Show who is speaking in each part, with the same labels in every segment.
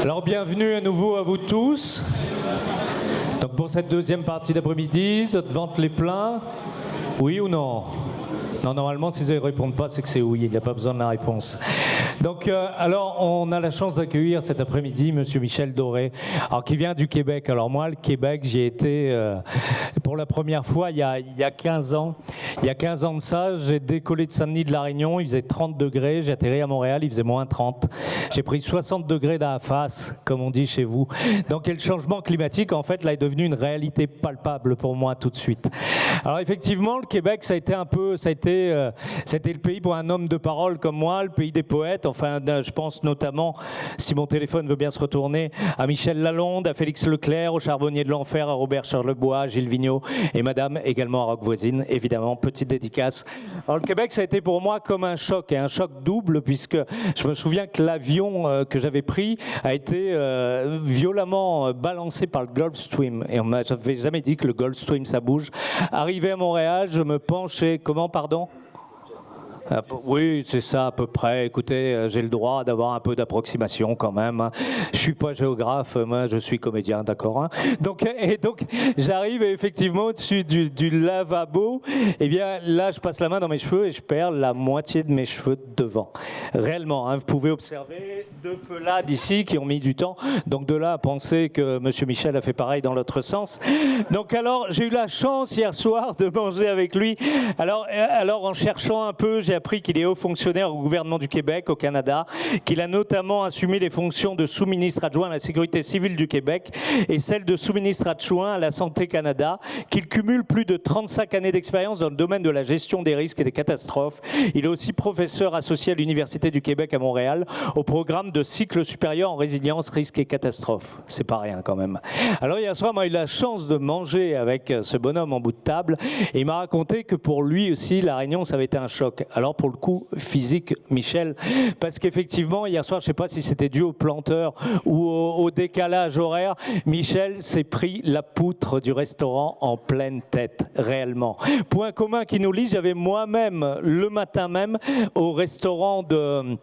Speaker 1: Alors bienvenue à nouveau à vous tous. Donc pour cette deuxième partie d'après-midi, votre ventre les plein? Oui ou non? Non, normalement, si ils ne répondent pas, c'est que c'est oui, il n'y a pas besoin de la réponse. Donc, alors, on a la chance d'accueillir cet après-midi M. Michel Doré, alors, qui vient du Québec. Alors moi, le Québec, j'y ai été pour la première fois il y a 15 ans. Il y a 15 ans de ça, j'ai décollé de Saint-Denis de La Réunion, il faisait 30 degrés, j'ai atterri à Montréal, il faisait moins 30. J'ai pris 60 degrés dans la face, comme on dit chez vous. Donc, le changement climatique, en fait, là, est devenu une réalité palpable pour moi tout de suite. Alors, effectivement, le Québec, ça a été c'était le pays pour un homme de parole comme moi, le pays des poètes. Enfin, je pense notamment, si mon téléphone veut bien se retourner, à Michel Lalonde, à Félix Leclerc, au Charbonnier de l'Enfer, à Robert Charlebois, à Gilles Vigneault et Madame également à Roquevoisine, évidemment, petite dédicace. Alors, le Québec, ça a été pour moi comme un choc, et un choc double, puisque je me souviens que l'avion que j'avais pris a été violemment balancé par le Gulf Stream. Et on ne m'avait jamais dit que le Gulf Stream, ça bouge. Arrivé à Montréal, je me penche et... Comment, pardon ? Oui, c'est ça à peu près. Écoutez, j'ai le droit d'avoir un peu d'approximation quand même. Je suis pas géographe, moi je suis comédien, d'accord, hein. Donc j'arrive effectivement au-dessus du lavabo. Et bien là, je passe la main dans mes cheveux et je perds la moitié de mes cheveux devant. Réellement, hein, vous pouvez observer deux pelades ici qui ont mis du temps. Donc de là à penser que M. Michel a fait pareil dans l'autre sens. Donc alors, j'ai eu la chance hier soir de manger avec lui. Alors en cherchant un peu, j'ai appris qu'il est haut fonctionnaire au gouvernement du Québec, au Canada, qu'il a notamment assumé les fonctions de sous-ministre adjoint à la Sécurité civile du Québec et celle de sous-ministre adjoint à la Santé Canada, qu'il cumule plus de 35 années d'expérience dans le domaine de la gestion des risques et des catastrophes. Il est aussi professeur associé à l'Université du Québec à Montréal au programme de cycle supérieur en résilience, risques et catastrophes. C'est pas rien quand même. Alors hier soir, moi, j'ai eu la chance de manger avec ce bonhomme en bout de table et il m'a raconté que pour lui aussi, La Réunion, ça avait été un choc. Alors pour le coup, physique, Michel, parce qu'effectivement, hier soir, je ne sais pas si c'était dû au planteur ou au décalage horaire, Michel s'est pris la poutre du restaurant en pleine tête, réellement. Point commun qui nous lie, j'avais moi-même, le matin même, au restaurant de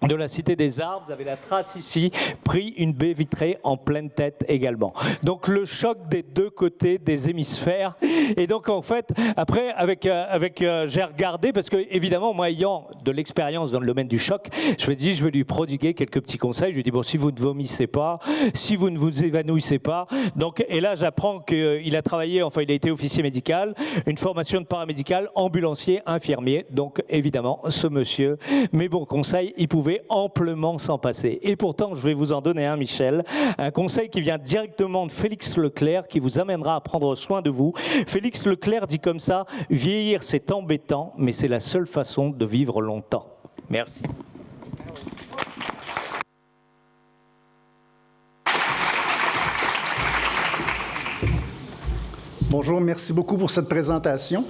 Speaker 1: la Cité des Arbres, vous avez la trace ici, pris une baie vitrée en pleine tête également. Donc le choc des deux côtés des hémisphères. Et donc en fait, après, j'ai regardé, parce que évidemment, moi ayant de l'expérience dans le domaine du choc, je me dis, je vais lui prodiguer quelques petits conseils. Je lui dis, bon, si vous ne vomissez pas, si vous ne vous évanouissez pas. Donc, et là, j'apprends qu'il a travaillé, enfin, il a été officier médical, une formation de paramédical, ambulancier, infirmier. Donc évidemment, ce monsieur, mes bons conseils, il pouvait amplement s'en passer. Et pourtant, je vais vous en donner un, Michel, un conseil qui vient directement de Félix Leclerc, qui vous amènera à prendre soin de vous. Félix Leclerc dit comme ça, « Vieillir, c'est embêtant, mais c'est la seule façon de vivre longtemps. » Merci.
Speaker 2: Bonjour, merci beaucoup pour cette présentation.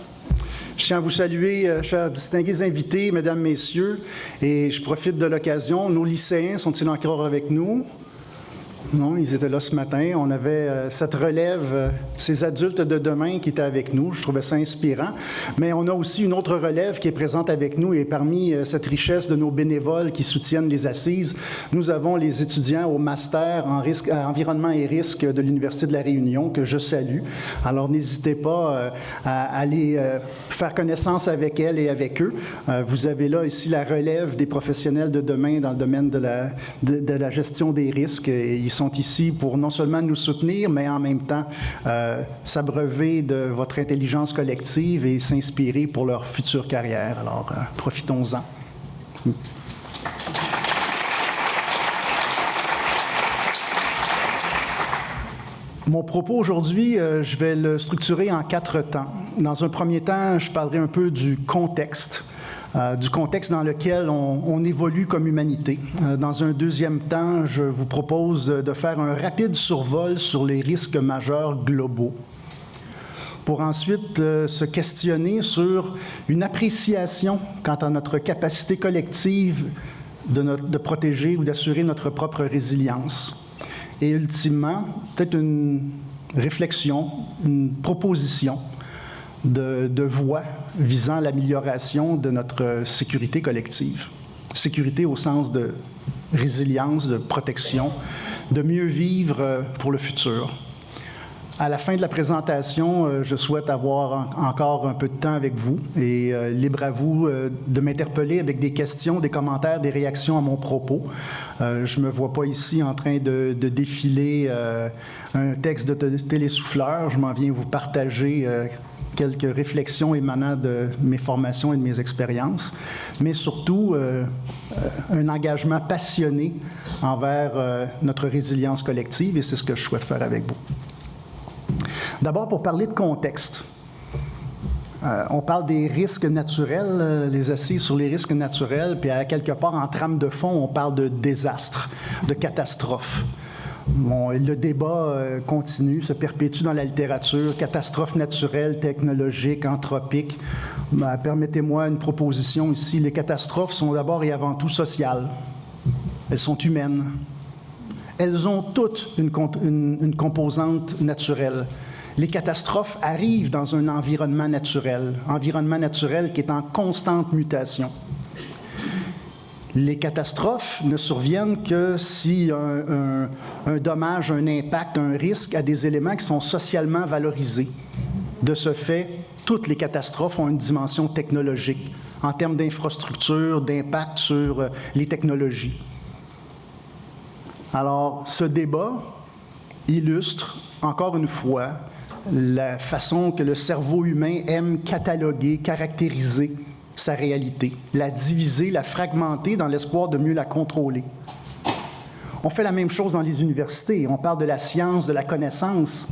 Speaker 2: Je tiens à vous saluer, chers distingués invités, mesdames, messieurs, et je profite de l'occasion. Nos lycéens sont-ils encore avec nous? Non, ils étaient là ce matin. On avait cette relève, ces adultes de demain qui étaient avec nous. Je trouvais ça inspirant. Mais on a aussi une autre relève qui est présente avec nous. Et parmi cette richesse de nos bénévoles qui soutiennent les assises, nous avons les étudiants au master en environnement et risque de l'Université de La Réunion que je salue. Alors, n'hésitez pas à aller faire connaissance avec elles et avec eux. Vous avez là ici la relève des professionnels de demain dans le domaine de la gestion des risques. Et ils sont ici pour non seulement nous soutenir, mais en même temps s'abreuver de votre intelligence collective et s'inspirer pour leur future carrière. Alors, profitons-en. Mon propos aujourd'hui, je vais le structurer en 4 temps. Dans un premier temps, je parlerai un peu du contexte dans lequel on évolue comme humanité. Dans un deuxième temps, je vous propose de faire un rapide survol sur les risques majeurs globaux, pour ensuite se questionner sur une appréciation quant à notre capacité collective de protéger ou d'assurer notre propre résilience. Et ultimement, peut-être une réflexion, une proposition de voies visant l'amélioration de notre sécurité collective. Sécurité au sens de résilience, de protection, de mieux vivre pour le futur. À la fin de la présentation, je souhaite avoir encore un peu de temps avec vous et libre à vous de m'interpeller avec des questions, des commentaires, des réactions à mon propos. Je ne me vois pas ici en train de défiler un texte de télésouffleur. Je m'en viens vous partager quelques réflexions émanant de mes formations et de mes expériences, mais surtout un engagement passionné envers notre résilience collective, et c'est ce que je souhaite faire avec vous. D'abord, pour parler de contexte. On parle des risques naturels, les assises sur les risques naturels, puis à quelque part, en trame de fond, on parle de désastres, de catastrophes. Bon, le débat continue, se perpétue dans la littérature, catastrophes naturelles, technologiques, anthropiques. Permettez-moi une proposition ici. Les catastrophes sont d'abord et avant tout sociales. Elles sont humaines. Elles ont toutes une composante naturelle. Les catastrophes arrivent dans un environnement naturel qui est en constante mutation. Les catastrophes ne surviennent que si un dommage, un impact, un risque a des éléments qui sont socialement valorisés. De ce fait, toutes les catastrophes ont une dimension technologique en termes d'infrastructure, d'impact sur les technologies. Alors, ce débat illustre, encore une fois, la façon que le cerveau humain aime cataloguer, caractériser sa réalité, la diviser, la fragmenter dans l'espoir de mieux la contrôler. On fait la même chose dans les universités. On parle de la science, de la connaissance.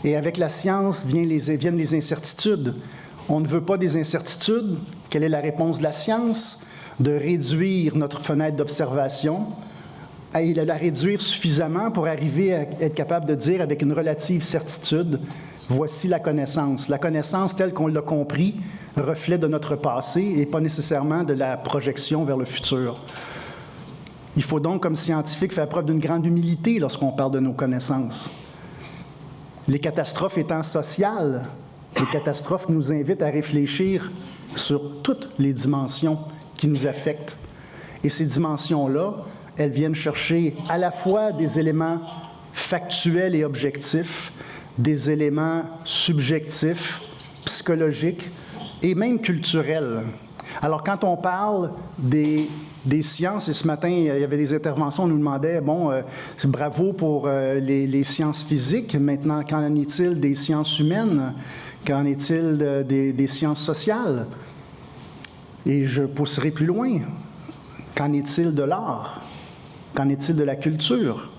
Speaker 2: Et avec la science viennent les incertitudes. On ne veut pas des incertitudes. Quelle est la réponse de la science? De réduire notre fenêtre d'observation et de la réduire suffisamment pour arriver à être capable de dire avec une relative certitude, voici la connaissance. La connaissance telle qu'on l'a compris, reflet de notre passé et pas nécessairement de la projection vers le futur. Il faut donc, comme scientifique, faire preuve d'une grande humilité lorsqu'on parle de nos connaissances. Les catastrophes étant sociales, les catastrophes nous invitent à réfléchir sur toutes les dimensions qui nous affectent. Et ces dimensions-là, elles viennent chercher à la fois des éléments factuels et objectifs, des éléments subjectifs, psychologiques et même culturels. Alors, quand on parle des sciences, et ce matin, il y avait des interventions, on nous demandait, bravo pour les sciences physiques, maintenant, qu'en est-il des sciences humaines? Qu'en est-il des sciences sociales? Et je pousserai plus loin. Qu'en est-il de l'art? Qu'en est-il de la culture?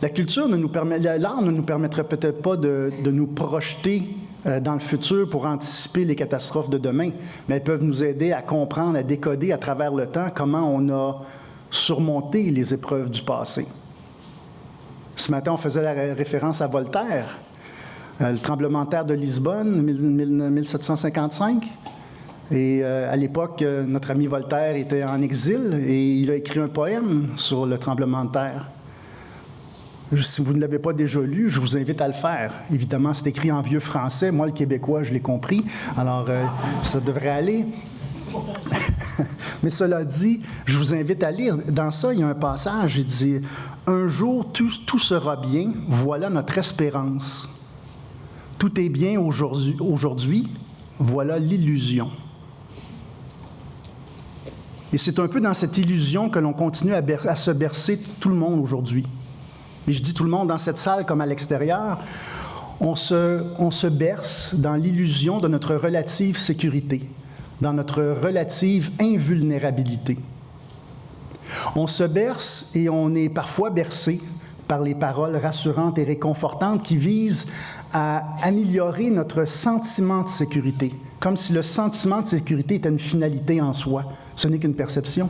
Speaker 2: L'art ne nous permettrait peut-être pas de nous projeter dans le futur pour anticiper les catastrophes de demain, mais elles peuvent nous aider à comprendre, à décoder à travers le temps comment on a surmonté les épreuves du passé. Ce matin, on faisait la référence à Voltaire, le tremblement de terre de Lisbonne, 1755. Et à l'époque, notre ami Voltaire était en exil et il a écrit un poème sur le tremblement de terre. Si vous ne l'avez pas déjà lu, je vous invite à le faire. Évidemment, c'est écrit en vieux français. Moi, le québécois, je l'ai compris. Alors, ça devrait aller. Mais cela dit, je vous invite à lire. Dans ça, il y a un passage, il dit « Un jour, tout sera bien, voilà notre espérance. Tout est bien aujourd'hui, voilà l'illusion. » Et c'est un peu dans cette illusion que l'on continue à se bercer tout le monde aujourd'hui. Et je dis tout le monde dans cette salle comme à l'extérieur, on se berce dans l'illusion de notre relative sécurité, dans notre relative invulnérabilité. On se berce et on est parfois bercé par les paroles rassurantes et réconfortantes qui visent à améliorer notre sentiment de sécurité, comme si le sentiment de sécurité était une finalité en soi. Ce n'est qu'une perception.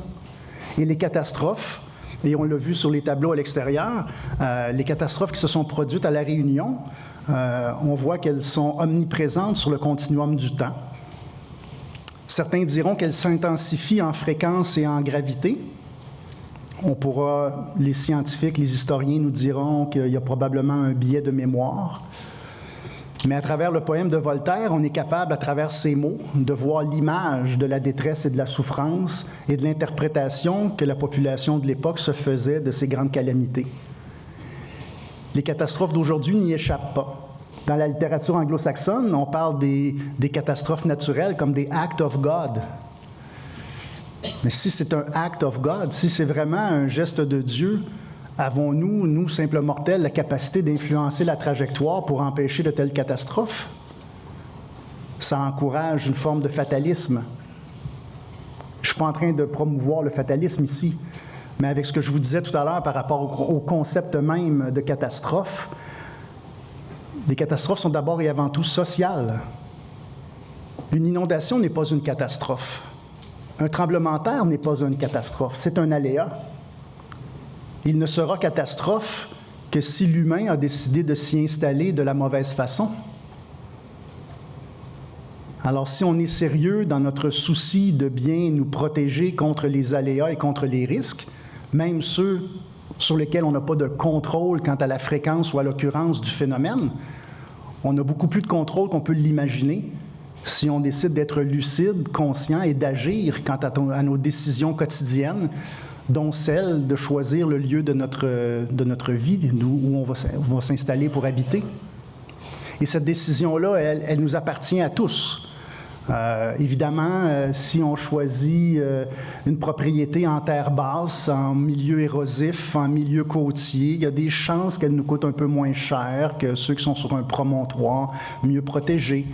Speaker 2: Et les catastrophes, et on l'a vu sur les tableaux à l'extérieur, les catastrophes qui se sont produites à La Réunion, on voit qu'elles sont omniprésentes sur le continuum du temps. Certains diront qu'elles s'intensifient en fréquence et en gravité. Les scientifiques, les historiens nous diront qu'il y a probablement un biais de mémoire. Mais à travers le poème de Voltaire, on est capable, à travers ces mots, de voir l'image de la détresse et de la souffrance et de l'interprétation que la population de l'époque se faisait de ces grandes calamités. Les catastrophes d'aujourd'hui n'y échappent pas. Dans la littérature anglo-saxonne, on parle des catastrophes naturelles comme des « acts of God ». Mais si c'est un « act of God », si c'est vraiment un geste de Dieu, avons-nous, nous, simples mortels, la capacité d'influencer la trajectoire pour empêcher de telles catastrophes? Ça encourage une forme de fatalisme. Je ne suis pas en train de promouvoir le fatalisme ici, mais avec ce que je vous disais tout à l'heure par rapport au concept même de catastrophe, les catastrophes sont d'abord et avant tout sociales. Une inondation n'est pas une catastrophe. Un tremblement de terre n'est pas une catastrophe, c'est un aléa. Il ne sera catastrophe que si l'humain a décidé de s'y installer de la mauvaise façon. Alors, si on est sérieux dans notre souci de bien nous protéger contre les aléas et contre les risques, même ceux sur lesquels on n'a pas de contrôle quant à la fréquence ou à l'occurrence du phénomène, on a beaucoup plus de contrôle qu'on peut l'imaginer si on décide d'être lucide, conscient et d'agir quant à nos décisions quotidiennes, dont celle de choisir le lieu de notre vie, où on va s'installer pour habiter. Et cette décision-là, elle nous appartient à tous. Évidemment, si on choisit une propriété en terre basse, en milieu érosif, en milieu côtier, il y a des chances qu'elle nous coûte un peu moins cher que ceux qui sont sur un promontoire mieux protégés.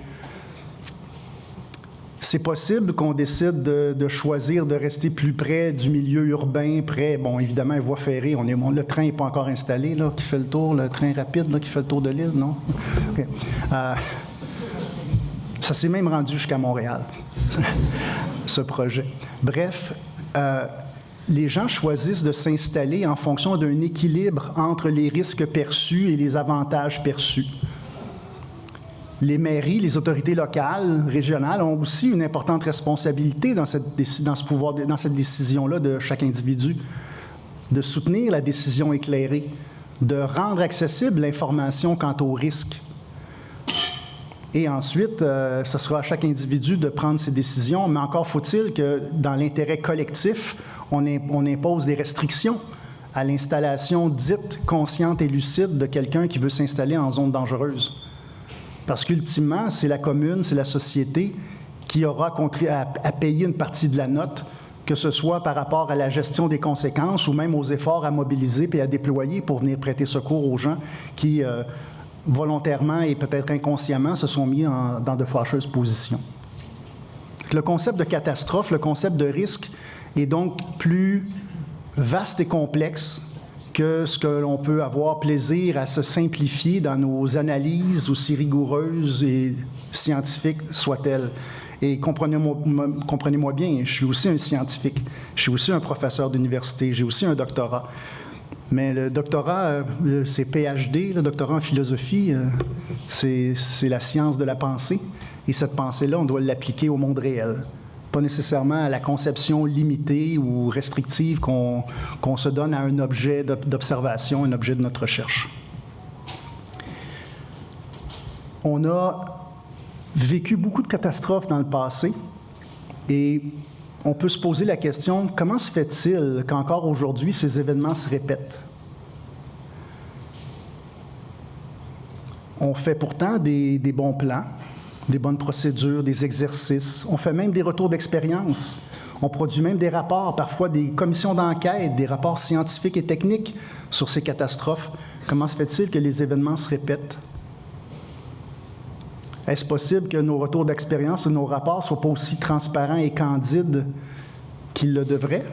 Speaker 2: C'est possible qu'on décide de choisir de rester plus près du milieu urbain, bon, évidemment, voie ferrée, le train n'est pas encore installé, là, qui fait le tour, le train rapide, là, qui fait le tour de l'île, non? Okay. Ça s'est même rendu jusqu'à Montréal, ce projet. Bref, les gens choisissent de s'installer en fonction d'un équilibre entre les risques perçus et les avantages perçus. Les mairies, les autorités locales, régionales ont aussi une importante responsabilité dans cette décision-là de chaque individu, de soutenir la décision éclairée, de rendre accessible l'information quant aux risques. Et ensuite, ce sera à chaque individu de prendre ses décisions, mais encore faut-il que, dans l'intérêt collectif, on impose des restrictions à l'installation dite consciente et lucide de quelqu'un qui veut s'installer en zone dangereuse. Parce qu'ultimement, c'est la commune, c'est la société qui aura à payer une partie de la note, que ce soit par rapport à la gestion des conséquences ou même aux efforts à mobiliser et à déployer pour venir prêter secours aux gens qui, volontairement et peut-être inconsciemment, se sont mis dans de fâcheuses positions. Le concept de catastrophe, le concept de risque est donc plus vaste et complexe que ce que l'on peut avoir plaisir à se simplifier dans nos analyses, aussi rigoureuses et scientifiques soient-elles. Et comprenez-moi bien, je suis aussi un scientifique, je suis aussi un professeur d'université, j'ai aussi un doctorat. Mais le doctorat, c'est PhD, le doctorat en philosophie, c'est la science de la pensée. Et cette pensée-là, on doit l'appliquer au monde réel. Pas nécessairement à la conception limitée ou restrictive qu'on se donne à un objet d'observation, un objet de notre recherche. On a vécu beaucoup de catastrophes dans le passé et on peut se poser la question, comment se fait-il qu'encore aujourd'hui, ces événements se répètent? On fait pourtant des bons plans, des bonnes procédures, des exercices. On fait même des retours d'expérience. On produit même des rapports, parfois des commissions d'enquête, des rapports scientifiques et techniques sur ces catastrophes. Comment se fait-il que les événements se répètent? Est-ce possible que nos retours d'expérience ou nos rapports ne soient pas aussi transparents et candides qu'ils le devraient?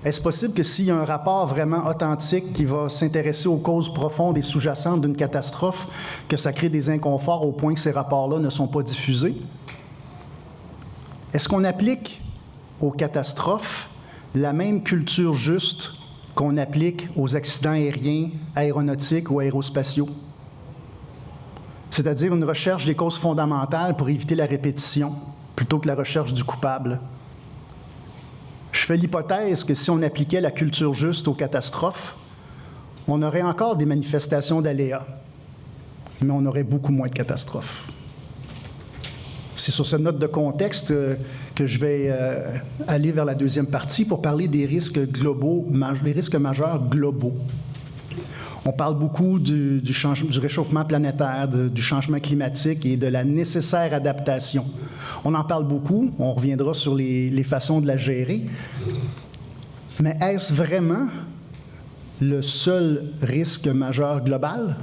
Speaker 2: Est-ce possible que s'il y a un rapport vraiment authentique qui va s'intéresser aux causes profondes et sous-jacentes d'une catastrophe, que ça crée des inconforts au point que ces rapports-là ne sont pas diffusés? Est-ce qu'on applique aux catastrophes la même culture juste qu'on applique aux accidents aériens, aéronautiques ou aérospatiaux? C'est-à-dire une recherche des causes fondamentales pour éviter la répétition, plutôt que la recherche du coupable. Je fais l'hypothèse que si on appliquait la culture juste aux catastrophes, on aurait encore des manifestations d'aléas. mais on aurait beaucoup moins de catastrophes. C'est sur cette note de contexte que je vais aller vers la deuxième partie pour parler des risques globaux, les risques majeurs globaux. On parle beaucoup du réchauffement planétaire, du changement climatique et de la nécessaire adaptation. On en parle beaucoup, on reviendra sur les façons de la gérer. Mais est-ce vraiment le seul risque majeur global?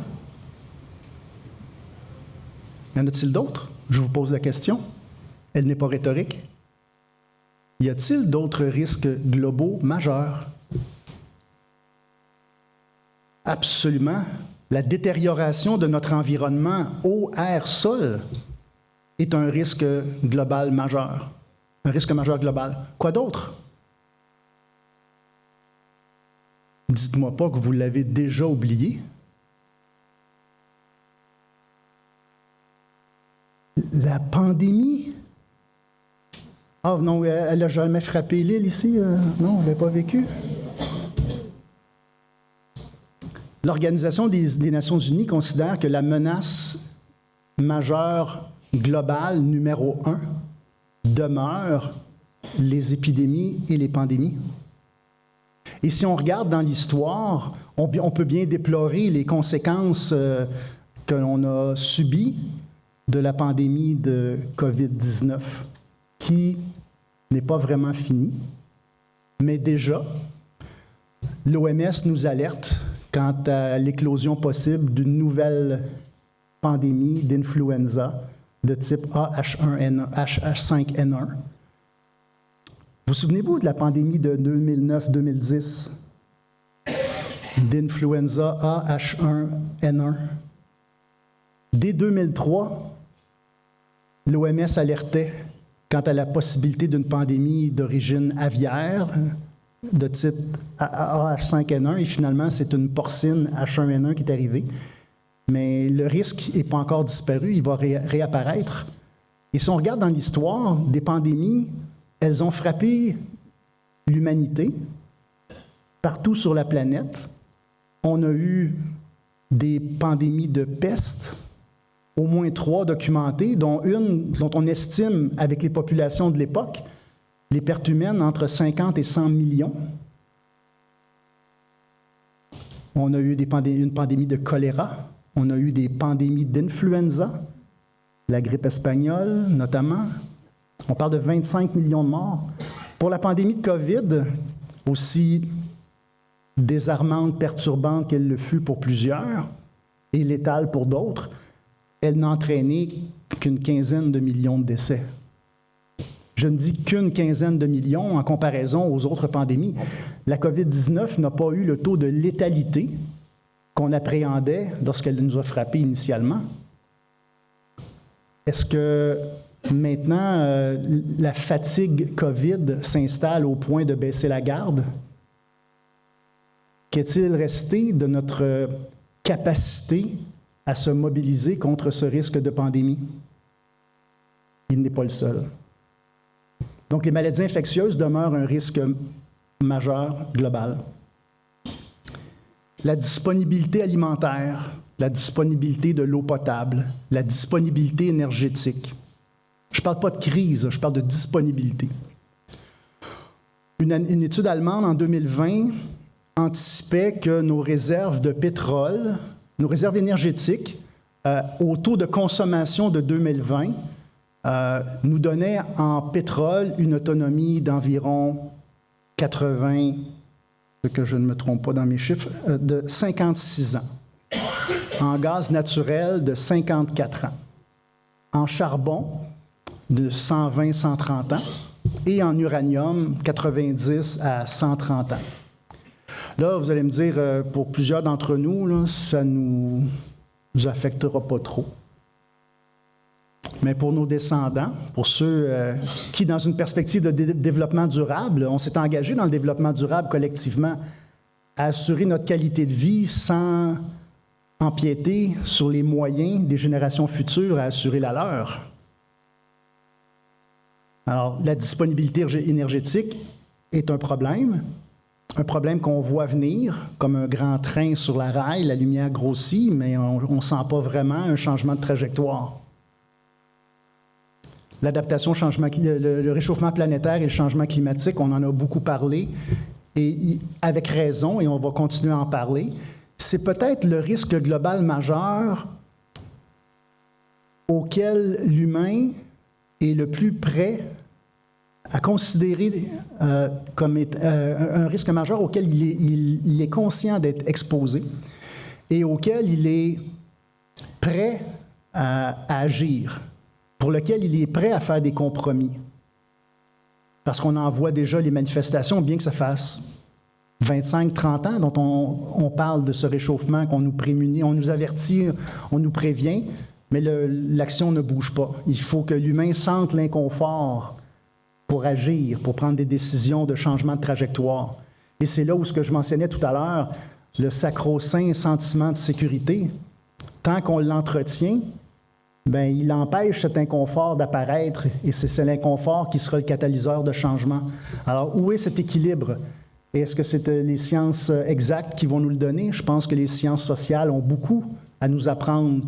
Speaker 2: Y en a-t-il d'autres? Je vous pose la question. Elle n'est pas rhétorique. Y a-t-il d'autres risques globaux majeurs? Absolument. La détérioration de notre environnement, eau, air, sol, est un risque global majeur. Un risque majeur global. Quoi d'autre? Dites-moi pas que vous l'avez déjà oublié. La pandémie? Ah non, elle n'a jamais frappé l'île ici? Non, elle n'a pas vécu. L'Organisation des Nations Unies considère que la menace majeure globale numéro 1 demeure les épidémies et les pandémies. Et si on regarde dans l'histoire, on peut bien déplorer les conséquences que l'on a subies de la pandémie de COVID-19, qui n'est pas vraiment finie. Mais déjà, l'OMS nous alerte quant à l'éclosion possible d'une nouvelle pandémie d'influenza de type H5N1. Vous souvenez-vous de la pandémie de 2009-2010 d'influenza H1N1? Dès 2003, l'OMS alertait quant à la possibilité d'une pandémie d'origine aviaire de type H5N1 et finalement, c'est une porcine H1N1 qui est arrivée. Mais le risque n'est pas encore disparu, il va réapparaître. Et si on regarde dans l'histoire des pandémies, elles ont frappé l'humanité partout sur la planète. On a eu des pandémies de peste, au moins 3 documentées, dont une dont on estime, avec les populations de l'époque, les pertes humaines entre 50 et 100 millions. On a eu une pandémie de choléra, on a eu des pandémies d'influenza, la grippe espagnole notamment. On parle de 25 millions de morts. Pour la pandémie de COVID, aussi désarmante, perturbante qu'elle le fut pour plusieurs, et létale pour d'autres, elle n'a entraîné qu'une quinzaine de millions de décès. Je ne dis qu'une quinzaine de millions en comparaison aux autres pandémies. La COVID-19 n'a pas eu le taux de létalité qu'on appréhendait lorsqu'elle nous a frappés initialement. Est-ce que maintenant, la fatigue COVID s'installe au point de baisser la garde? Qu'est-il resté de notre capacité à se mobiliser contre ce risque de pandémie? Il n'est pas le seul. Donc, les maladies infectieuses demeurent un risque majeur global. La disponibilité alimentaire, la disponibilité de l'eau potable, la disponibilité énergétique. Je ne parle pas de crise, je parle de disponibilité. Une étude allemande en 2020 anticipait que nos réserves de pétrole, nos réserves énergétiques, au taux de consommation de 2020, nous donnaient en pétrole une autonomie d'environ 80, que je ne me trompe pas dans mes chiffres, de 56 ans. En gaz naturel, de 54 ans. En charbon, de 120-130 ans. Et en uranium, 90 à 130 ans. Là, vous allez me dire, pour plusieurs d'entre nous, là, ça ne nous affectera pas trop. Mais pour nos descendants, pour ceux qui, dans une perspective de développement durable, on s'est engagé dans le développement durable collectivement à assurer notre qualité de vie sans empiéter sur les moyens des générations futures à assurer la leur. Alors, la disponibilité énergétique est un problème. un problème qu'on voit venir, comme un grand train sur la rail, la lumière grossit, mais on ne sent pas vraiment un changement de trajectoire. L'adaptation, le réchauffement planétaire et le changement climatique, on en a beaucoup parlé, et avec raison, et on va continuer à en parler. C'est peut-être le risque global majeur auquel l'humain est le plus prêt à considérer comme un risque majeur auquel il est conscient d'être exposé et auquel il est prêt à agir, pour lequel il est prêt à faire des compromis. Parce qu'on en voit déjà les manifestations, bien que ça fasse 25-30 ans dont on parle de ce réchauffement, qu'on nous prémunit, on nous avertit, on nous prévient, mais l'action ne bouge pas. Il faut que l'humain sente l'inconfort pour agir, pour prendre des décisions de changement de trajectoire. Et c'est là où ce que je mentionnais tout à l'heure, le sacro-saint sentiment de sécurité, tant qu'on l'entretient, bien, il empêche cet inconfort d'apparaître et c'est l'inconfort qui sera le catalyseur de changement. Alors, où est cet équilibre? Et est-ce que c'est les sciences exactes qui vont nous le donner? Je pense que les sciences sociales ont beaucoup à nous apprendre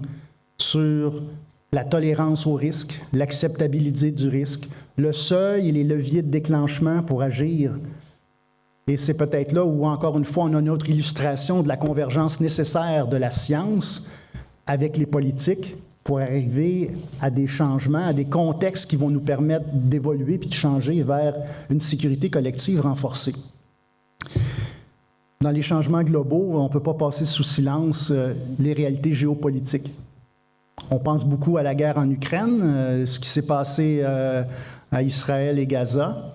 Speaker 2: sur la tolérance au risque, l'acceptabilité du risque, le seuil et les leviers de déclenchement pour agir. Et c'est peut-être là où, encore une fois, on a une autre illustration de la convergence nécessaire de la science avec les politiques pour arriver à des changements, à des contextes qui vont nous permettre d'évoluer puis de changer vers une sécurité collective renforcée. Dans les changements globaux, on ne peut pas passer sous silence les réalités géopolitiques. On pense beaucoup à la guerre en Ukraine, ce qui s'est passé à Israël et Gaza,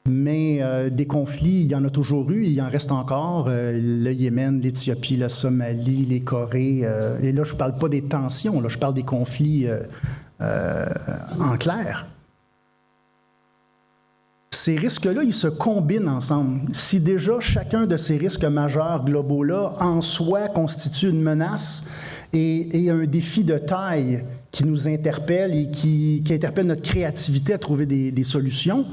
Speaker 2: mais des conflits, il y en a toujours eu, il y en reste encore, le Yémen, l'Éthiopie, la Somalie, les Corées, et là je ne parle pas des tensions, là je parle des conflits en clair. Ces risques-là, ils se combinent ensemble. Si déjà chacun de ces risques majeurs globaux-là, en soi, constitue une menace et un défi de taille qui nous interpelle et qui interpelle notre créativité à trouver des solutions,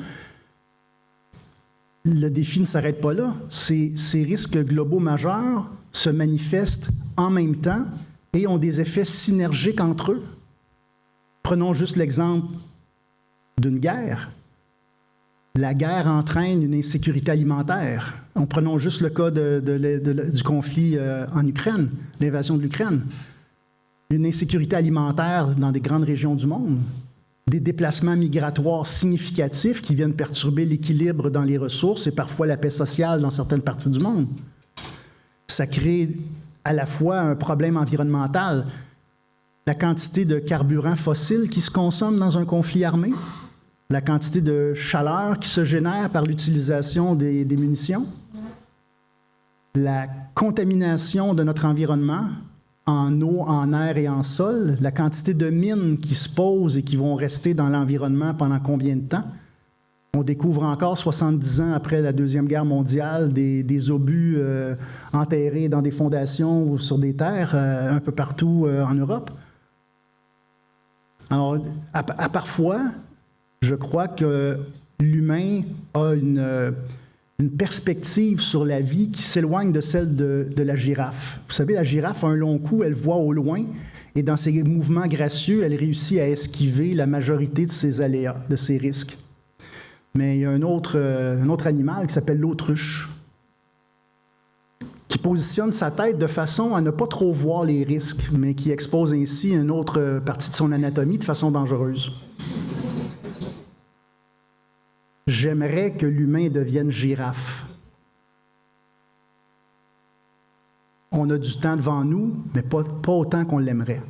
Speaker 2: le défi ne s'arrête pas là. Ces risques globaux majeurs se manifestent en même temps et ont des effets synergiques entre eux. Prenons juste l'exemple d'une guerre. La guerre entraîne une insécurité alimentaire. Prenons juste le cas du conflit en Ukraine, l'invasion de l'Ukraine. Une insécurité alimentaire dans des grandes régions du monde. Des déplacements migratoires significatifs qui viennent perturber l'équilibre dans les ressources et parfois la paix sociale dans certaines parties du monde. Ça crée à la fois un problème environnemental, la quantité de carburant fossile qui se consomme dans un conflit armé, la quantité de chaleur qui se génère par l'utilisation des munitions, la contamination de notre environnement en eau, en air et en sol, la quantité de mines qui se posent et qui vont rester dans l'environnement pendant combien de temps? On découvre encore, 70 ans après la Deuxième Guerre mondiale, des obus enterrés dans des fondations ou sur des terres un peu partout en Europe. Alors, parfois, je crois que l'humain a une perspective sur la vie qui s'éloigne de celle de la girafe. Vous savez, la girafe a un long cou, elle voit au loin, et dans ses mouvements gracieux, elle réussit à esquiver la majorité de ses aléas, de ses risques. Mais il y a un autre animal qui s'appelle l'autruche, qui positionne sa tête de façon à ne pas trop voir les risques, mais qui expose ainsi une autre partie de son anatomie de façon dangereuse. J'aimerais que l'humain devienne girafe. On a du temps devant nous, mais pas autant qu'on l'aimerait.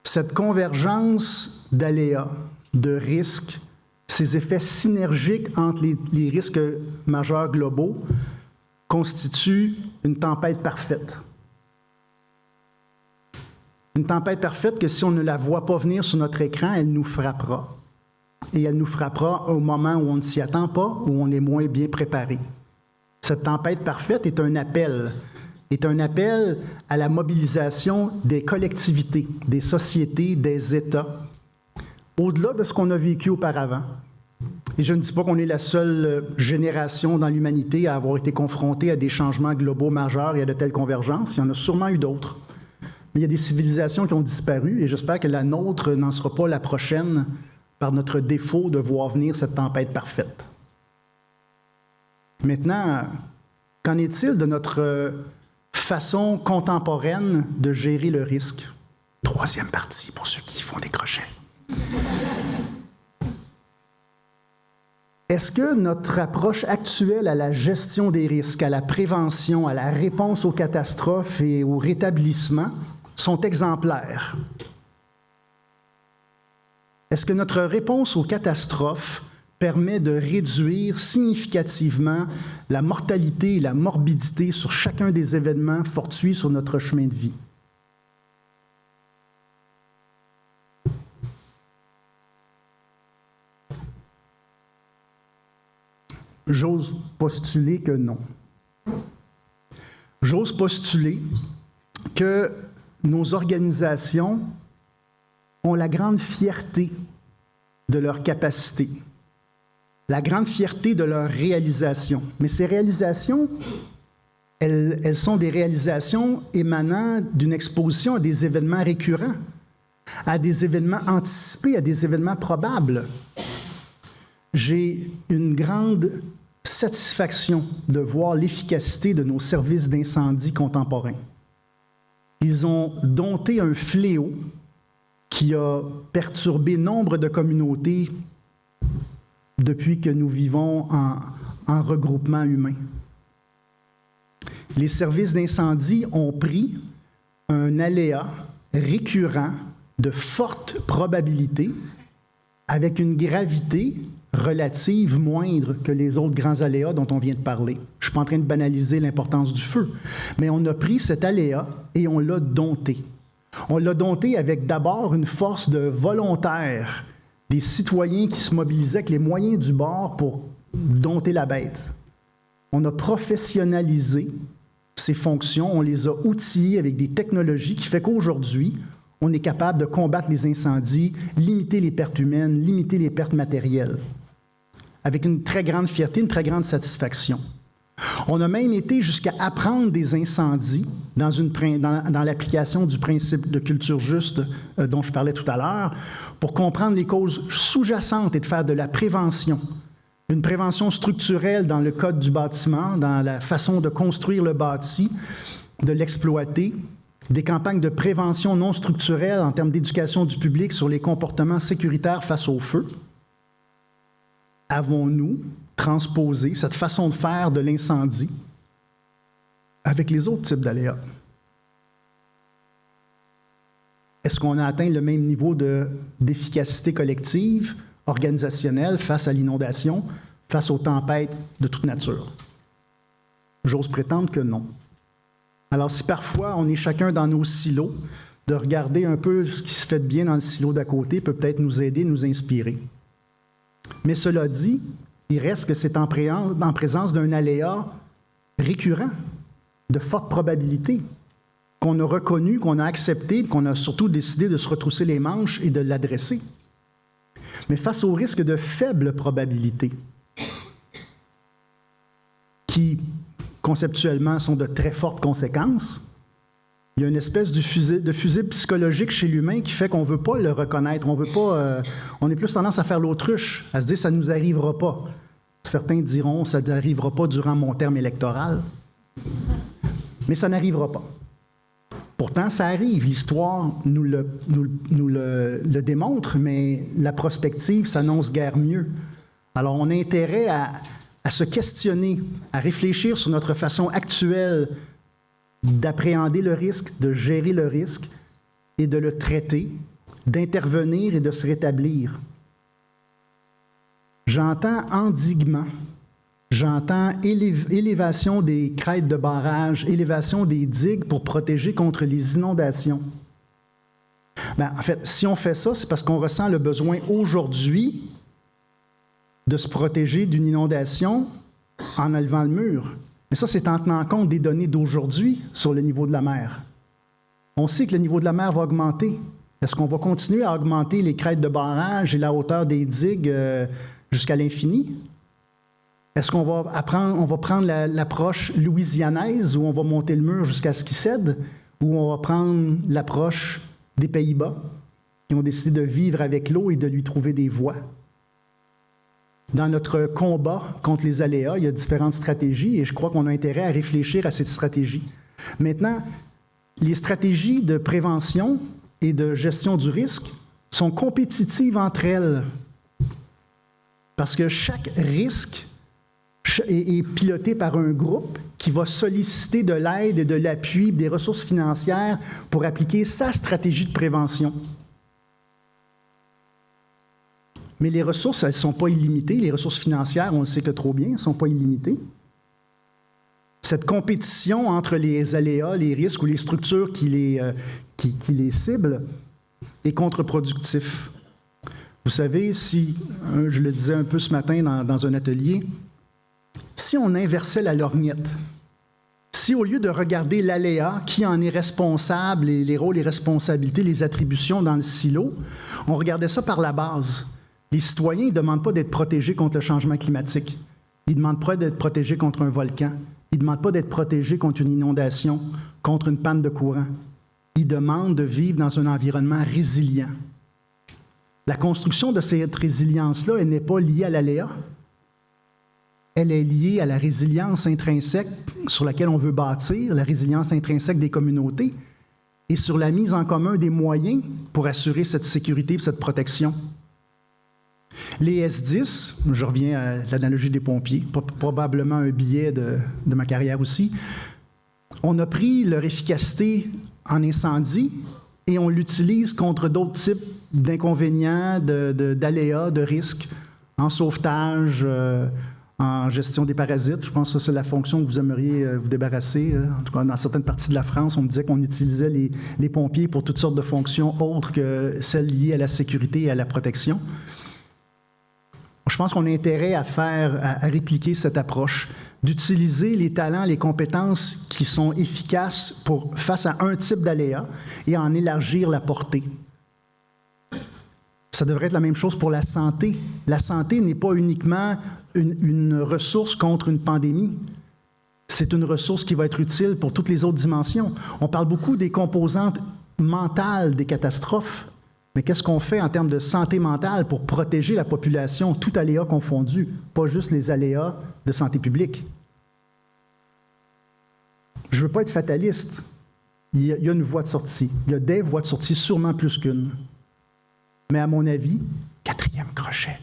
Speaker 2: Cette convergence d'aléas, de risques, ces effets synergiques entre les risques majeurs globaux constituent une tempête parfaite. Une tempête parfaite que si on ne la voit pas venir sur notre écran, elle nous frappera. Et elle nous frappera au moment où on ne s'y attend pas, où on est moins bien préparé. Cette tempête parfaite est un appel à la mobilisation des collectivités, des sociétés, des États, au-delà de ce qu'on a vécu auparavant. Et je ne dis pas qu'on est la seule génération dans l'humanité à avoir été confrontée à des changements globaux majeurs et à de telles convergences. Il y en a sûrement eu d'autres. Mais il y a des civilisations qui ont disparu et j'espère que la nôtre n'en sera pas la prochaine par notre défaut de voir venir cette tempête parfaite. Maintenant, qu'en est-il de notre façon contemporaine de gérer le risque? Troisième partie pour ceux qui font des crochets. Est-ce que notre approche actuelle à la gestion des risques, à la prévention, à la réponse aux catastrophes et au rétablissement sont exemplaires? Est-ce que notre réponse aux catastrophes permet de réduire significativement la mortalité et la morbidité sur chacun des événements fortuits sur notre chemin de vie? J'ose postuler que non. J'ose postuler que nos organisations ont la grande fierté de leur capacité, la grande fierté de leur réalisation. Mais ces réalisations, elles sont des réalisations émanant d'une exposition à des événements récurrents, à des événements anticipés, à des événements probables. J'ai une grande satisfaction de voir l'efficacité de nos services d'incendie contemporains. Ils ont dompté un fléau qui a perturbé nombre de communautés depuis que nous vivons en regroupement humain. Les services d'incendie ont pris un aléa récurrent de forte probabilité avec une gravité relative moindre que les autres grands aléas dont on vient de parler. Je ne suis pas en train de banaliser l'importance du feu, mais on a pris cet aléa et on l'a dompté. On l'a dompté avec d'abord une force de volontaires, des citoyens qui se mobilisaient avec les moyens du bord pour dompter la bête. On a professionnalisé ces fonctions, on les a outillées avec des technologies qui fait qu'aujourd'hui, on est capable de combattre les incendies, limiter les pertes humaines, limiter les pertes matérielles, avec une très grande fierté, une très grande satisfaction. On a même été jusqu'à apprendre des incendies dans l'application du principe de culture juste dont je parlais tout à l'heure, pour comprendre les causes sous-jacentes et de faire de la prévention. Une prévention structurelle dans le code du bâtiment, dans la façon de construire le bâti, de l'exploiter, des campagnes de prévention non structurelle en termes d'éducation du public sur les comportements sécuritaires face au feu. Avons-nous transposé cette façon de faire de l'incendie avec les autres types d'aléas? Est-ce qu'on a atteint le même niveau d'efficacité collective, organisationnelle, face à l'inondation, face aux tempêtes de toute nature? J'ose prétendre que non. Alors, si parfois on est chacun dans nos silos, de regarder un peu ce qui se fait de bien dans le silo d'à côté peut peut-être nous aider, nous inspirer. Mais cela dit, il reste que c'est en présence d'un aléa récurrent, de forte probabilité, qu'on a reconnu, qu'on a accepté, qu'on a surtout décidé de se retrousser les manches et de l'adresser. Mais face au risque de faible probabilité, qui conceptuellement sont de très fortes conséquences, il y a une espèce de fusible psychologique chez l'humain qui fait qu'on ne veut pas le reconnaître, on est plus tendance à faire l'autruche, à se dire « ça ne nous arrivera pas ». Certains diront « ça n'arrivera pas durant mon terme électoral ». Mais ça n'arrivera pas. Pourtant, ça arrive. L'histoire nous le démontre, mais la prospective s'annonce guère mieux. Alors, on a intérêt à se questionner, à réfléchir sur notre façon actuelle d'appréhender le risque, de gérer le risque et de le traiter, d'intervenir et de se rétablir. J'entends endiguement, j'entends élévation des crêtes de barrage, élévation des digues pour protéger contre les inondations. En fait, si on fait ça, c'est parce qu'on ressent le besoin aujourd'hui de se protéger d'une inondation en enlevant le mur. Mais ça, c'est en tenant compte des données d'aujourd'hui sur le niveau de la mer. On sait que le niveau de la mer va augmenter. Est-ce qu'on va continuer à augmenter les crêtes de barrage et la hauteur des digues jusqu'à l'infini? Est-ce qu'on va prendre l'approche louisianaise où on va monter le mur jusqu'à ce qu'il cède, ou on va prendre l'approche des Pays-Bas qui ont décidé de vivre avec l'eau et de lui trouver des voies? Dans notre combat contre les aléas, il y a différentes stratégies et je crois qu'on a intérêt à réfléchir à cette stratégie. Maintenant, les stratégies de prévention et de gestion du risque sont compétitives entre elles parce que chaque risque est piloté par un groupe qui va solliciter de l'aide et de l'appui, des ressources financières pour appliquer sa stratégie de prévention. Mais les ressources, elles ne sont pas illimitées. Les ressources financières, on le sait que trop bien, ne sont pas illimitées. Cette compétition entre les aléas, les risques ou les structures qui les ciblent est contre-productif. Vous savez, si, je le disais un peu ce matin dans un atelier, si on inversait la lorgnette, si au lieu de regarder l'aléa, qui en est responsable, les rôles, les responsabilités, les attributions dans le silo, on regardait ça par la base. Les citoyens ne demandent pas d'être protégés contre le changement climatique. Ils ne demandent pas d'être protégés contre un volcan. Ils ne demandent pas d'être protégés contre une inondation, contre une panne de courant. Ils demandent de vivre dans un environnement résilient. La construction de cette résilience-là, elle n'est pas liée à l'aléa. Elle est liée à la résilience intrinsèque sur laquelle on veut bâtir, la résilience intrinsèque des communautés, et sur la mise en commun des moyens pour assurer cette sécurité et cette protection. Les S10, je reviens à l'analogie des pompiers, probablement un biais de ma carrière aussi, on a pris leur efficacité en incendie et on l'utilise contre d'autres types d'inconvénients, d'aléas, de risques, en sauvetage, en gestion des parasites. Je pense que c'est la fonction que vous aimeriez vous débarrasser. En tout cas, dans certaines parties de la France, on me disait qu'on utilisait les pompiers pour toutes sortes de fonctions autres que celles liées à la sécurité et à la protection. Je pense qu'on a intérêt à répliquer cette approche, d'utiliser les talents, les compétences qui sont efficaces face à un type d'aléa et en élargir la portée. Ça devrait être la même chose pour la santé. La santé n'est pas uniquement une ressource contre une pandémie. C'est une ressource qui va être utile pour toutes les autres dimensions. On parle beaucoup des composantes mentales des catastrophes. Mais qu'est-ce qu'on fait en termes de santé mentale pour protéger la population, tout aléa confondu, pas juste les aléas de santé publique? Je ne veux pas être fataliste. Il y a une voie de sortie. Il y a des voies de sortie, sûrement plus qu'une. Mais à mon avis, 4e crochet.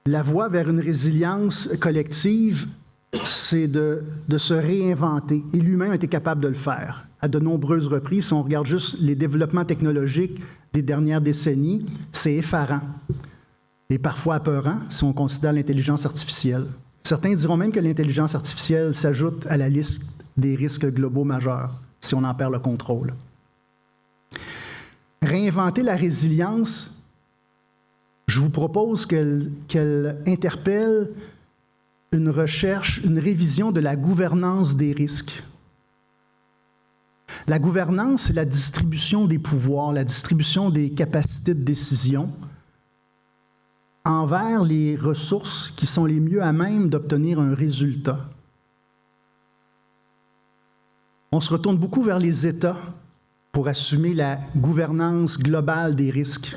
Speaker 2: La voie vers une résilience collective, c'est de se réinventer. Et lui-même a été capable de le faire à de nombreuses reprises. Si on regarde juste les développements technologiques des dernières décennies, c'est effarant et parfois apeurant si on considère l'intelligence artificielle. Certains diront même que l'intelligence artificielle s'ajoute à la liste des risques globaux majeurs si on en perd le contrôle. Réinventer la résilience, je vous propose qu'elle interpelle une recherche, une révision de la gouvernance des risques. La gouvernance, c'est la distribution des pouvoirs, la distribution des capacités de décision envers les ressources qui sont les mieux à même d'obtenir un résultat. On se retourne beaucoup vers les États pour assumer la gouvernance globale des risques.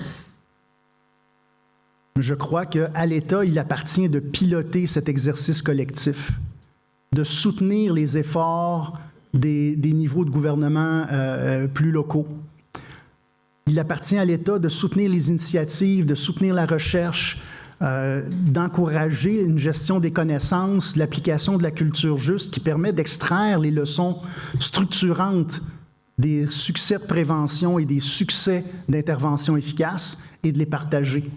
Speaker 2: Je crois qu'à l'État, il appartient de piloter cet exercice collectif, de soutenir les efforts des niveaux de gouvernement plus locaux. Il appartient à l'État de soutenir les initiatives, de soutenir la recherche, d'encourager une gestion des connaissances, l'application de la culture juste qui permet d'extraire les leçons structurantes des succès de prévention et des succès d'intervention efficace et de les partager.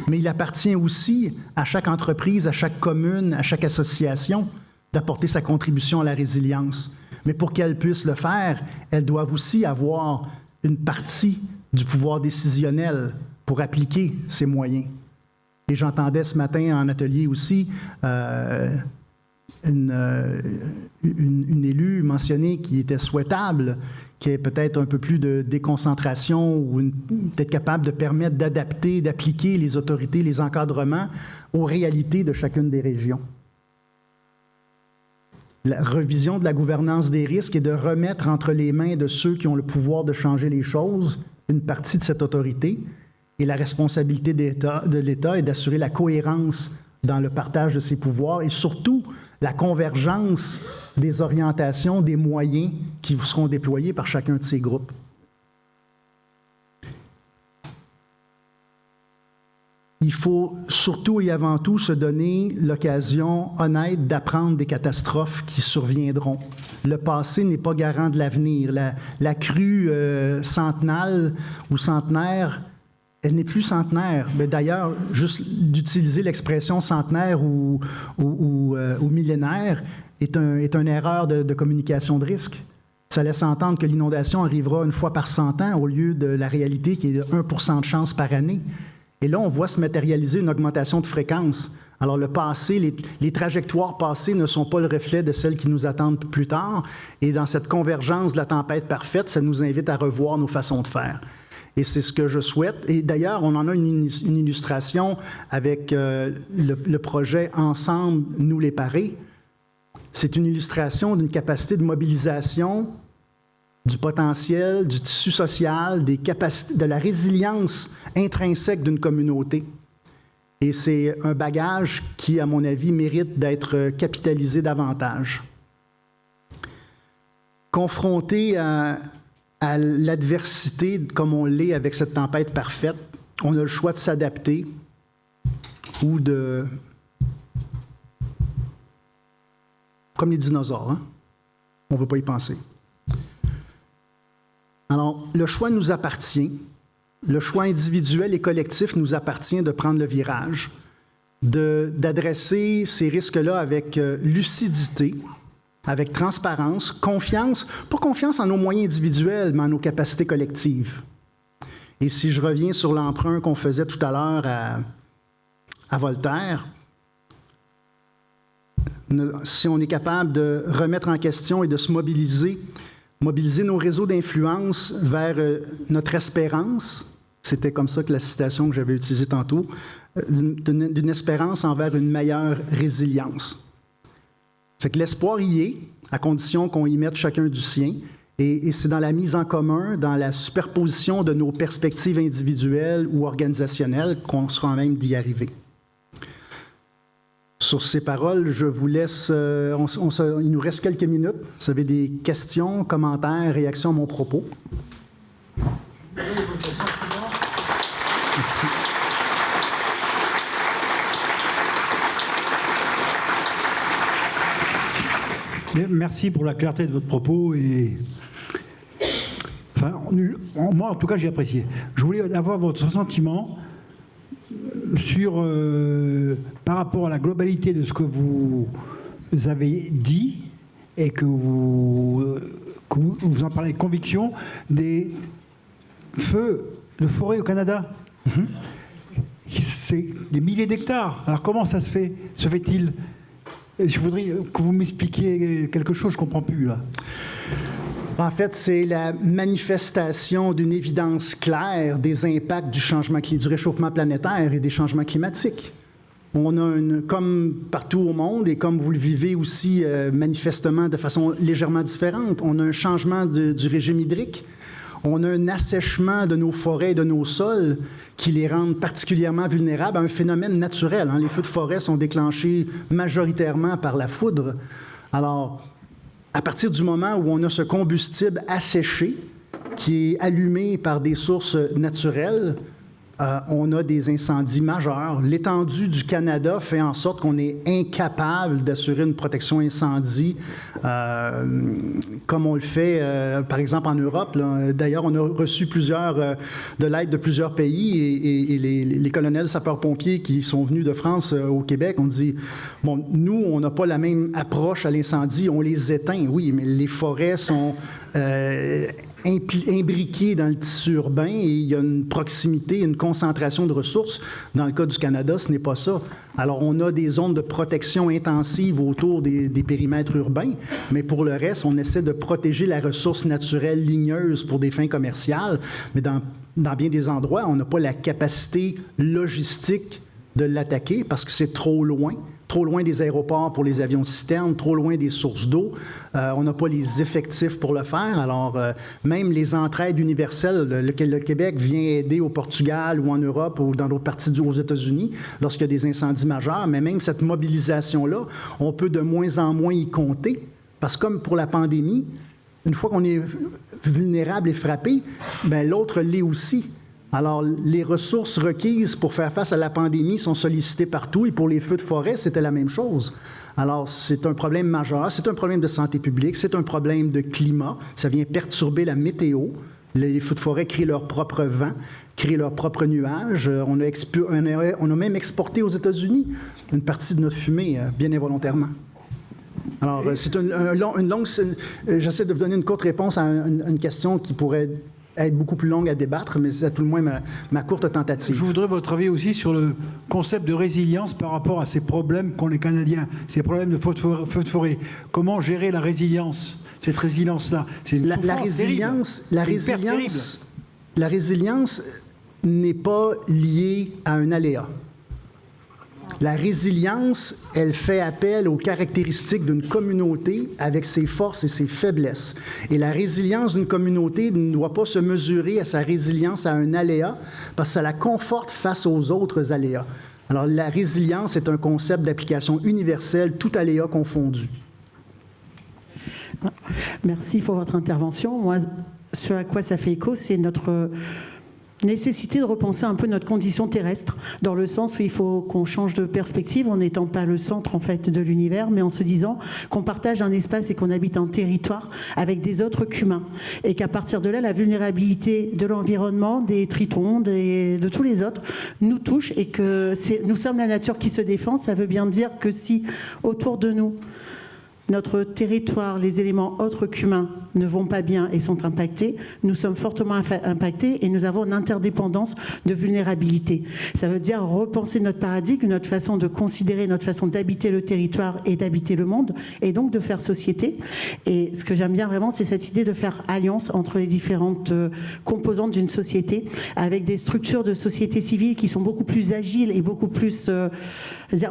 Speaker 2: Mais il appartient aussi à chaque entreprise, à chaque commune, à chaque association d'apporter sa contribution à la résilience. Mais pour qu'elles puissent le faire, elles doivent aussi avoir une partie du pouvoir décisionnel pour appliquer ces moyens. Et j'entendais ce matin en atelier aussi une élue mentionner qu'il était souhaitable qu'il y ait peut-être un peu plus de déconcentration ou peut-être capable de permettre d'adapter, d'appliquer les autorités, les encadrements aux réalités de chacune des régions. La revision de la gouvernance des risques est de remettre entre les mains de ceux qui ont le pouvoir de changer les choses une partie de cette autorité, et la responsabilité de l'État est d'assurer la cohérence dans le partage de ses pouvoirs et surtout la convergence des orientations, des moyens qui seront déployés par chacun de ces groupes. Il faut surtout et avant tout se donner l'occasion honnête d'apprendre des catastrophes qui surviendront. Le passé n'est pas garant de l'avenir. La crue centenale ou centenaire, elle n'est plus centenaire. Mais d'ailleurs, juste d'utiliser l'expression centenaire ou millénaire est une erreur de communication de risque. Ça laisse entendre que l'inondation arrivera une fois par 100 ans au lieu de la réalité qui est de 1% de chance par année. Et là, on voit se matérialiser une augmentation de fréquence. Alors, le passé, les trajectoires passées ne sont pas le reflet de celles qui nous attendent plus tard. Et dans cette convergence de la tempête parfaite, ça nous invite à revoir nos façons de faire. Et c'est ce que je souhaite. Et d'ailleurs, on en a une illustration avec le projet « Ensemble, nous les parer ». C'est une illustration d'une capacité de mobilisation du potentiel, du tissu social, des capacités, de la résilience intrinsèque d'une communauté. Et c'est un bagage qui, à mon avis, mérite d'être capitalisé davantage. Confronté à l'adversité, comme on l'est avec cette tempête parfaite, on a le choix de s'adapter ou de... Comme les dinosaures, hein? On ne veut pas y penser. Alors, le choix nous appartient. Le choix individuel et collectif nous appartient de prendre le virage, d'adresser ces risques-là avec lucidité, avec transparence, confiance, pas confiance en nos moyens individuels, mais en nos capacités collectives. Et si je reviens sur l'emprunt qu'on faisait tout à l'heure à Voltaire, si on est capable de remettre en question et de se mobiliser nos réseaux d'influence vers notre espérance, c'était comme ça que la citation que j'avais utilisée tantôt, d'une espérance envers une meilleure résilience. Fait que l'espoir y est, à condition qu'on y mette chacun du sien, et c'est dans la mise en commun, dans la superposition de nos perspectives individuelles ou organisationnelles qu'on sera même d'y arriver. Sur ces paroles, je vous laisse, il nous reste quelques minutes. Vous avez des questions, commentaires, réactions à mon propos? Merci.
Speaker 3: Merci pour la clarté de votre propos et... Enfin, moi, en tout cas, j'ai apprécié. Je voulais avoir votre sentiment sur, par rapport à la globalité de ce que vous avez dit et que vous en parlez avec conviction, des feux de forêt au Canada. Mm-hmm. C'est des milliers d'hectares. Alors comment ça se fait-il? Je voudrais que vous m'expliquiez quelque chose, je ne comprends plus là. En fait, c'est la manifestation d'une évidence claire des impacts du réchauffement planétaire et des changements climatiques. On a comme partout au monde, et comme vous le vivez aussi manifestement de façon légèrement différente, on a un changement du régime hydrique. On a un assèchement de nos forêts et de nos sols qui les rendent particulièrement vulnérables à un phénomène naturel. Les feux de forêt sont déclenchés majoritairement par la foudre. Alors, à partir du moment où on a ce combustible asséché qui est allumé par des sources naturelles, on a des incendies majeurs. L'étendue du Canada fait en sorte qu'on est incapable d'assurer une protection incendie comme on le fait, par exemple, en Europe. D'ailleurs, on a reçu de l'aide de plusieurs pays et les colonels sapeurs-pompiers qui sont venus de France au Québec ont dit, bon, nous, on n'a pas la même approche à l'incendie, on les éteint, oui, mais les forêts sont
Speaker 2: imbriqués dans le tissu urbain et il y a une proximité, une concentration de ressources. Dans le cas du Canada, ce n'est pas ça. Alors, on a des zones de protection intensive autour des périmètres urbains, mais pour le reste, on essaie de protéger la ressource naturelle ligneuse pour des fins commerciales, mais dans bien des endroits, on n'a pas la capacité logistique de l'attaquer parce que c'est trop loin des aéroports pour les avions citernes, trop loin des sources d'eau. On n'a pas les effectifs pour le faire. Alors, même les entraides universelles, le Québec vient aider au Portugal ou en Europe ou dans d'autres parties aux États-Unis lorsqu'il y a des incendies majeurs, mais même cette mobilisation-là, on peut de moins en moins y compter parce que comme pour la pandémie, une fois qu'on est vulnérable et frappé, bien, l'autre l'est aussi. Alors, les ressources requises pour faire face à la pandémie sont sollicitées partout et pour les feux de forêt, c'était la même chose. Alors, c'est un problème majeur, c'est un problème de santé publique, c'est un problème de climat, ça vient perturber la météo. Les feux de forêt créent leur propre vent, créent leurs propres nuages. On a même exporté aux États-Unis une partie de notre fumée, bien involontairement. Alors, c'est une longue... J'essaie de vous donner une courte réponse à une question qui pourrait être beaucoup plus longue à débattre, mais c'est à tout le moins ma courte tentative.
Speaker 3: Je voudrais votre avis aussi sur le concept de résilience par rapport à ces problèmes qu'ont les Canadiens, ces problèmes de feux de forêt. Comment gérer la résilience, cette résilience-là? C'est une souffrance terrible.
Speaker 2: La résilience n'est pas liée à un aléa. La résilience, elle fait appel aux caractéristiques d'une communauté avec ses forces et ses faiblesses. Et la résilience d'une communauté ne doit pas se mesurer à sa résilience à un aléa, parce que ça la conforte face aux autres aléas. Alors, la résilience est un concept d'application universelle, tout aléa confondu.
Speaker 4: Merci pour votre intervention. Moi, ce à quoi ça fait écho, c'est notre nécessité de repenser un peu notre condition terrestre, dans le sens où il faut qu'on change de perspective en n'étant pas le centre en fait de l'univers, mais en se disant qu'on partage un espace et qu'on habite un territoire avec des autres qu'humains, et qu'à partir de là, la vulnérabilité de l'environnement, des tritons, de tous les autres, nous touche, et que nous sommes la nature qui se défend. Ça veut bien dire que si autour de nous, notre territoire, les éléments autres qu'humains ne vont pas bien et sont impactés, nous sommes fortement impactés et nous avons une interdépendance de vulnérabilité. Ça veut dire repenser notre paradigme, notre façon de considérer, notre façon d'habiter le territoire et d'habiter le monde, et donc de faire société. Et ce que j'aime bien vraiment, c'est cette idée de faire alliance entre les différentes composantes d'une société, avec des structures de société civile qui sont beaucoup plus agiles et beaucoup plus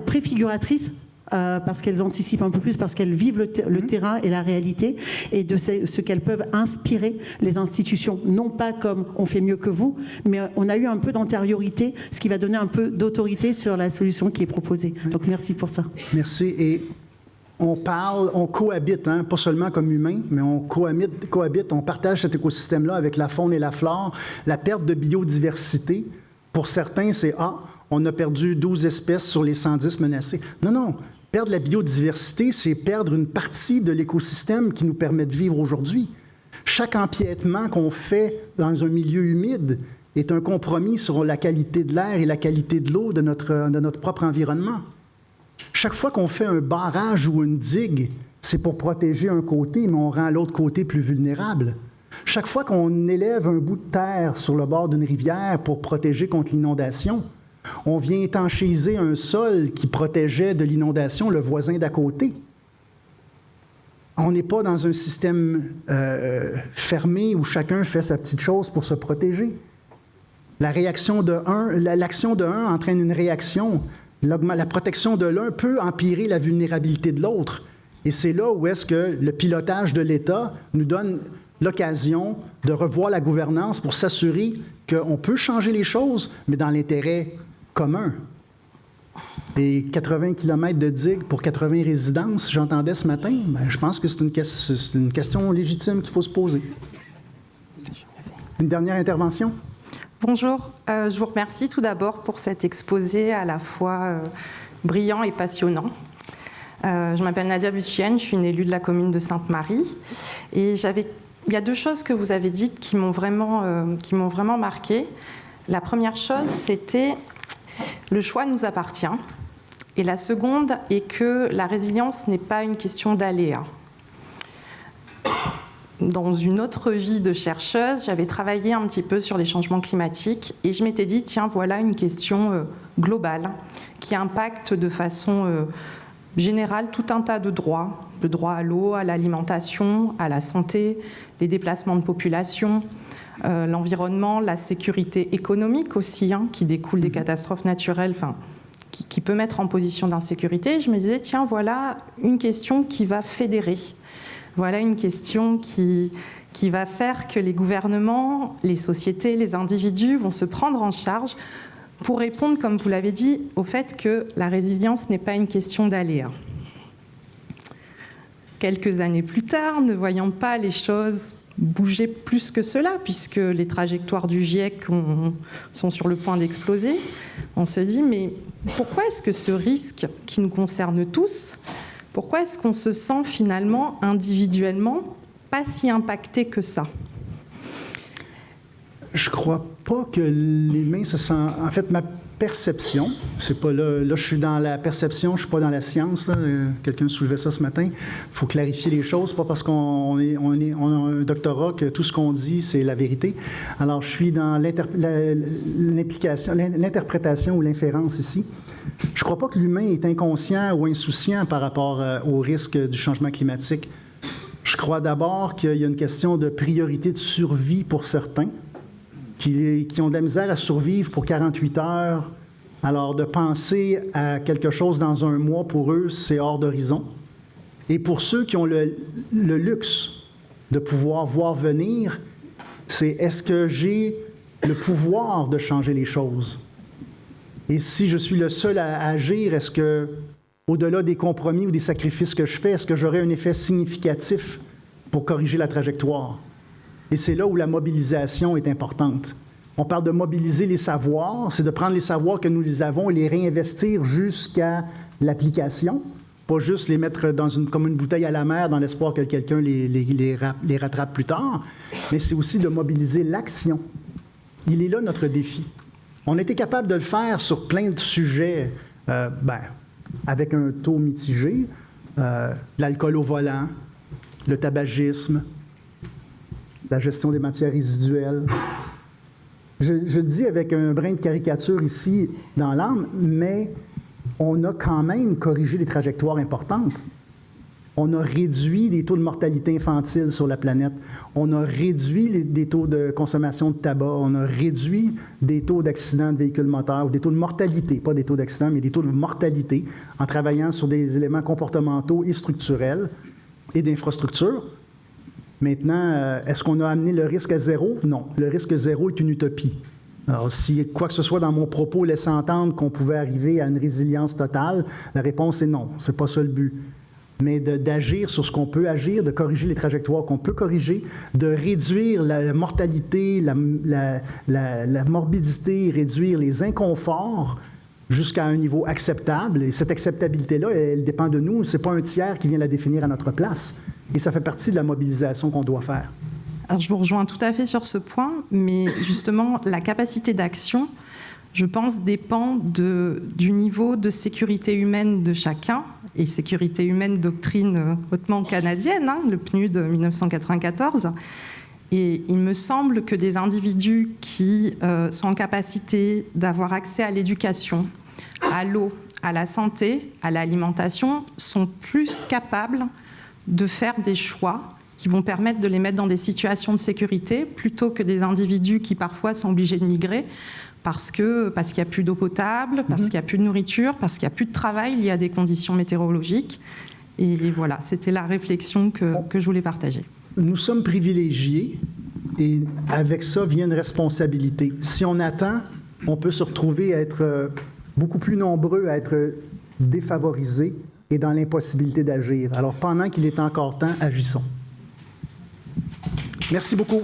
Speaker 4: préfiguratrices, parce qu'elles anticipent un peu plus, parce qu'elles vivent le terrain et la réalité, et de ce qu'elles peuvent inspirer les institutions. Non pas comme on fait mieux que vous, mais on a eu un peu d'antériorité, ce qui va donner un peu d'autorité sur la solution qui est proposée. Donc merci pour ça.
Speaker 2: Merci. Et on cohabite, pas seulement comme humains, mais on cohabite, on partage cet écosystème-là avec la faune et la flore. La perte de biodiversité, pour certains, c'est on a perdu 12 espèces sur les 110 menacées. Non. Perdre la biodiversité, c'est perdre une partie de l'écosystème qui nous permet de vivre aujourd'hui. Chaque empiètement qu'on fait dans un milieu humide est un compromis sur la qualité de l'air et la qualité de l'eau de notre propre environnement. Chaque fois qu'on fait un barrage ou une digue, c'est pour protéger un côté, mais on rend l'autre côté plus vulnérable. Chaque fois qu'on élève un bout de terre sur le bord d'une rivière pour protéger contre l'inondation, on vient étanchéiser un sol qui protégeait de l'inondation le voisin d'à côté. On n'est pas dans un système fermé où chacun fait sa petite chose pour se protéger. L'action de un entraîne une réaction. La protection de l'un peut empirer la vulnérabilité de l'autre. Et c'est là où est-ce que le pilotage de l'État nous donne l'occasion de revoir la gouvernance pour s'assurer qu'on peut changer les choses, mais dans l'intérêt commun. Et 80 km de digue pour 80 résidences, j'entendais ce matin, je pense que c'est une question légitime qu'il faut se poser. Une dernière intervention?
Speaker 5: Bonjour, je vous remercie tout d'abord pour cet exposé à la fois brillant et passionnant. Je m'appelle Nadia Butienne, je suis une élue de la commune de Sainte-Marie, et il y a deux choses que vous avez dites qui m'ont vraiment marquée. La première chose, c'était le choix nous appartient. Et la seconde est que la résilience n'est pas une question d'aléa. dans une autre vie de chercheuse, j'avais travaillé un petit peu sur les changements climatiques et je m'étais dit, tiens, voilà une question globale qui impacte de façon générale tout un tas de droits. Le droit à l'eau, à l'alimentation, à la santé, les déplacements de population, l'environnement, la sécurité économique aussi, hein, qui découle des catastrophes naturelles, enfin, qui peut mettre en position d'insécurité. Je me disais, tiens, voilà une question qui va fédérer. Voilà une question qui va faire que les gouvernements, les sociétés, les individus vont se prendre en charge pour répondre, comme vous l'avez dit, au fait que la résilience n'est pas une question d'aléa. Quelques années plus tard, ne voyant pas les choses bouger plus que cela, puisque les trajectoires du GIEC sont sur le point d'exploser, on se dit, mais pourquoi est-ce que ce risque qui nous concerne tous, pourquoi est-ce qu'on se sent finalement individuellement pas si impacté que ça ?
Speaker 2: Je crois pas que l'humain se sent... En fait, ma perception, c'est pas là, je suis dans la perception, je suis pas dans la science. Là. Quelqu'un soulevait ça ce matin. Il faut clarifier les choses, pas parce qu'on a un doctorat que tout ce qu'on dit, c'est la vérité. Alors, je suis dans l'interprétation ou l'inférence ici. Je crois pas que l'humain est inconscient ou insouciant par rapport au risque du changement climatique. Je crois d'abord qu'il y a une question de priorité de survie pour certains, qui ont de la misère à survivre pour 48 heures. Alors, de penser à quelque chose dans un mois, pour eux, c'est hors d'horizon. Et pour ceux qui ont le luxe de pouvoir voir venir, c'est est-ce que j'ai le pouvoir de changer les choses? Et si je suis le seul à agir, est-ce que, au-delà des compromis ou des sacrifices que je fais, est-ce que j'aurai un effet significatif pour corriger la trajectoire? Et c'est là où la mobilisation est importante. On parle de mobiliser les savoirs, c'est de prendre les savoirs que nous les avons et les réinvestir jusqu'à l'application, pas juste les mettre comme une bouteille à la mer dans l'espoir que quelqu'un les rattrape plus tard, mais c'est aussi de mobiliser l'action. Il est là notre défi. On a été capable de le faire sur plein de sujets, avec un taux mitigé, l'alcool au volant, le tabagisme, la gestion des matières résiduelles. Je le dis avec un brin de caricature ici dans l'âme, mais on a quand même corrigé des trajectoires importantes. On a réduit les taux de mortalité infantile sur la planète. On a réduit des taux de consommation de tabac. On a réduit des taux d'accidents de véhicules moteurs, ou des taux de mortalité, pas des taux d'accidents, mais des taux de mortalité, en travaillant sur des éléments comportementaux et structurels et d'infrastructures. Maintenant, est-ce qu'on a amené le risque à zéro? Non. Le risque zéro est une utopie. Alors, si quoi que ce soit dans mon propos laisse entendre qu'on pouvait arriver à une résilience totale, la réponse est non. C'est pas ça le but. Mais d'agir sur ce qu'on peut agir, de corriger les trajectoires qu'on peut corriger, de réduire la mortalité, la morbidité, réduire les inconforts jusqu'à un niveau acceptable. Et cette acceptabilité-là, elle dépend de nous. Ce n'est pas un tiers qui vient la définir à notre place. Et ça fait partie de la mobilisation qu'on doit faire.
Speaker 5: Alors, je vous rejoins tout à fait sur ce point, mais justement, la capacité d'action, je pense, dépend du niveau de sécurité humaine de chacun, et sécurité humaine, doctrine hautement canadienne, hein, le PNUD 1994. Et il me semble que des individus qui sont en capacité d'avoir accès à l'éducation, à l'eau, à la santé, à l'alimentation, sont plus capables de faire des choix qui vont permettre de les mettre dans des situations de sécurité, plutôt que des individus qui parfois sont obligés de migrer parce qu'il n'y a plus d'eau potable, parce qu'il n'y a plus de nourriture, parce qu'il n'y a plus de travail lié à des conditions météorologiques. Et voilà, c'était la réflexion que je voulais partager.
Speaker 2: Nous sommes privilégiés et avec ça vient une responsabilité. Si on attend, on peut se retrouver à être beaucoup plus nombreux à être défavorisés et dans l'impossibilité d'agir. Alors, pendant qu'il est encore temps, agissons. Merci beaucoup.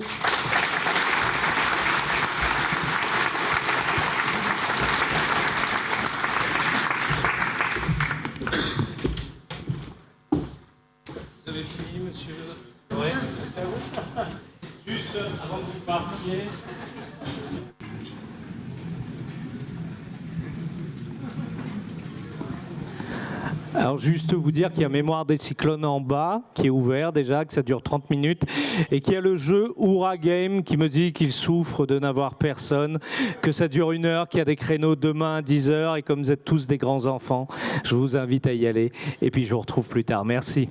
Speaker 1: Vous avez fini, monsieur? Oui. Juste avant que vous partiez. Alors juste vous dire qu'il y a Mémoire des Cyclones en bas, qui est ouvert déjà, que ça dure 30 minutes, et qu'il y a le jeu Oura Game qui me dit qu'il souffre de n'avoir personne, que ça dure 1 heure, qu'il y a des créneaux demain à 10 h, et comme vous êtes tous des grands enfants, je vous invite à y aller, et puis je vous retrouve plus tard. Merci.